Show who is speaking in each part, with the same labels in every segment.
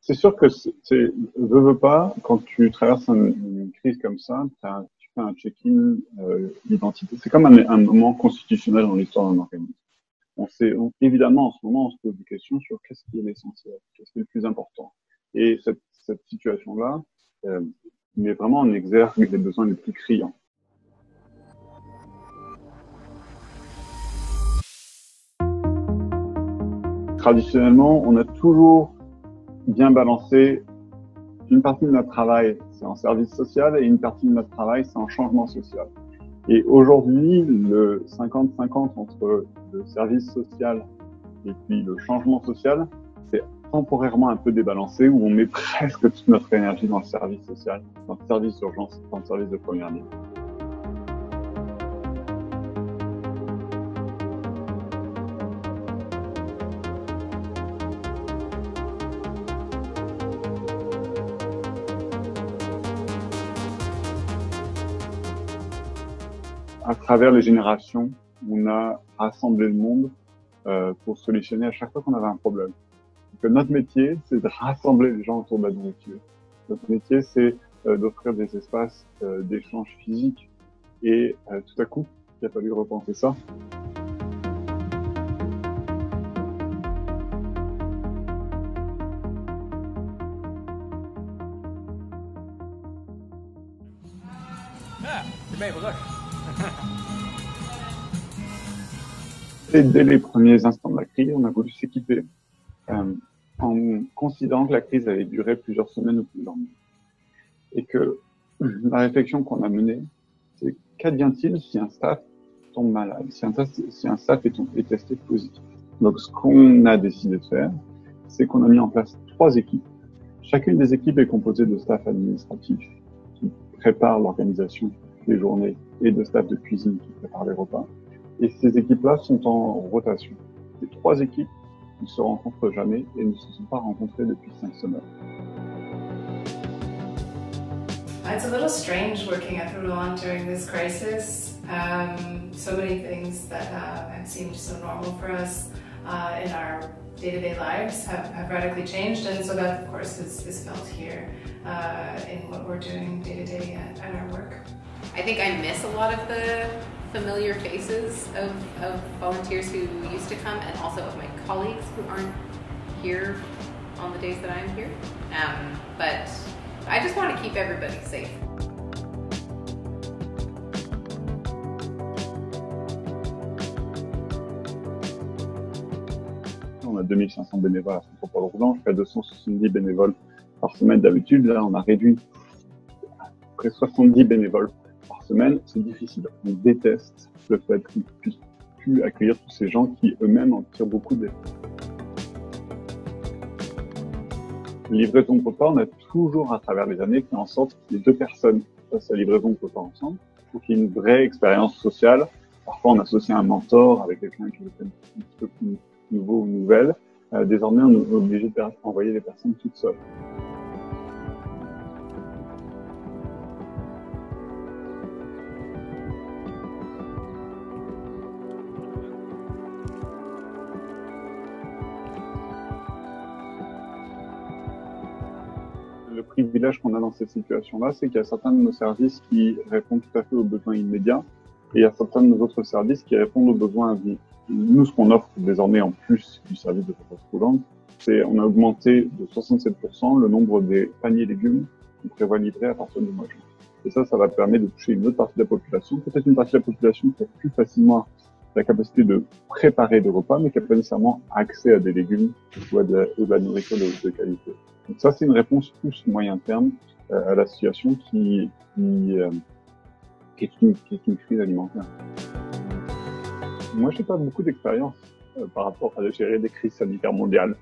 Speaker 1: c'est sûr que veux pas, quand tu traverses une crise comme ça, tu fais un check-in d'identité. C'est comme un moment constitutionnel dans l'histoire d'un organisme. Évidemment, en ce moment, on se pose des questions sur qu'est-ce qui est l'essentiel, qu'est-ce qui est le plus important. Et cette situation-là met vraiment en exergue les besoins les plus criants. Traditionnellement, on a toujours bien balancé une partie de notre travail, c'est en service social, et une partie de notre travail, c'est en changement social. Et aujourd'hui, le 50-50 entre le service social et puis le changement social, c'est temporairement un peu débalancé, où on met presque toute notre énergie dans le service social, dans le service d'urgence, dans le service de première ligne. À travers les générations, on a rassemblé le monde pour solutionner à chaque fois qu'on avait un problème. Donc, notre métier, c'est de rassembler les gens autour de la nourriture. Notre métier, c'est d'offrir des espaces d'échange physique. Et tout à coup, il a fallu repenser ça. Et dès les premiers instants de la crise, on a voulu s'équiper en considérant que la crise allait durer plusieurs semaines ou plusieurs mois. Et que la réflexion qu'on a menée, c'est qu'advient-il si un staff tombe malade, si un staff est testé positif. Donc ce qu'on a décidé de faire, c'est qu'on a mis en place 3 équipes. Chacune des équipes est composée de staff administratif qui prépare l'organisation des journées et de staff de cuisine qui prépare les repas. Et ces équipes-là sont en rotation. Les 3 équipes ne se rencontrent jamais et ne se sont pas rencontrées depuis 5 semaines.
Speaker 2: It's a little strange working at Rulon during this crisis. So many things that have seemed so normal for us in our day-to-day lives have radically changed, and so that, of course, is felt here in what we're doing day-to-day at our work.
Speaker 3: I think I miss a lot of the familiar faces of volunteers who used to come, and also of my colleagues who aren't here on the days that I'm here. But I just want to keep everybody safe.
Speaker 1: On a 2500 bénévoles à Saint-Paul Roulant, jusqu'à 270 bénévoles par semaine d'habitude. Là, on a réduit à près 70 bénévoles par semaine. C'est difficile. On déteste le fait qu'on ne puisse plus accueillir tous ces gens qui eux-mêmes en tirent beaucoup d'effets. Livraison de repas, on a toujours, à travers les années, fait en sorte que les 2 personnes fassent la livraison de repas ensemble pour qu'il y ait une vraie expérience sociale. Parfois, on associe un mentor avec quelqu'un qui est un petit peu plus nouveau ou nouvelle. Désormais, on est obligé d'envoyer les personnes toutes seules. Le privilège qu'on a dans cette situation-là, c'est qu'il y a certains de nos services qui répondent tout à fait aux besoins immédiats et il y a certains de nos autres services qui répondent aux besoins à vie. Nous, ce qu'on offre désormais en plus du service de repas roulant, c'est on a augmenté de 67% le nombre des paniers légumes qu'on prévoit livrer à partir du mois de juin. Et ça va permettre de toucher une autre partie de la population, peut-être une partie de la population qui a plus facilement la capacité de préparer des repas, mais qui n'a pas nécessairement accès à des légumes ou à de la nourriture de qualité. Donc ça, c'est une réponse plus moyen terme à la situation qui est une crise alimentaire. Moi, j'ai pas beaucoup d'expérience par rapport à gérer des crises sanitaires mondiales.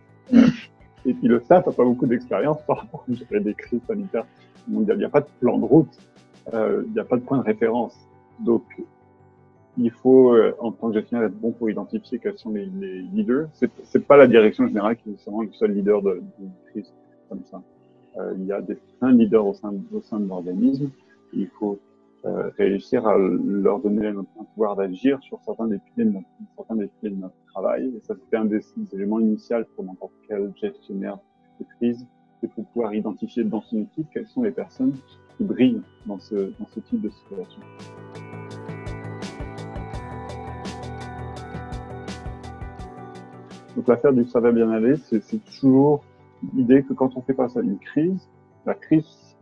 Speaker 1: Et puis le staff n'a pas beaucoup d'expérience par rapport à gérer des crises sanitaires mondiales. Il n'y a pas de plan de route, il n'y a pas de point de référence. Donc, il faut, en tant que gestionnaire, être bon pour identifier quels sont les leaders. C'est pas la direction générale qui est nécessairement le seul leader d'une crise comme ça. Il y a plein de leaders au sein de l'organisme. Il faut réussir à leur donner un pouvoir d'agir sur certains des piliers de notre travail. Et ça, c'était un des éléments initiaux pour n'importe quel gestionnaire de crise, et pour pouvoir identifier dans son équipe quelles sont les personnes qui brillent dans ce type de situation. Donc l'affaire du ça va bien aller, c'est toujours l'idée que quand on fait face à une crise, la crise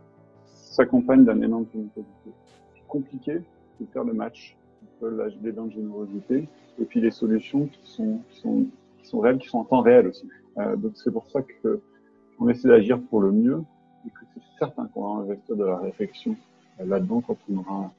Speaker 1: s'accompagne d'un énorme tournant positif. C'est compliqué de faire le match entre l'élan de générosité et puis les solutions qui sont réelles, qui sont en temps réel aussi. Donc c'est pour ça que on essaie d'agir pour le mieux et que c'est certain qu'on va investir de la réflexion là-dedans quand on aura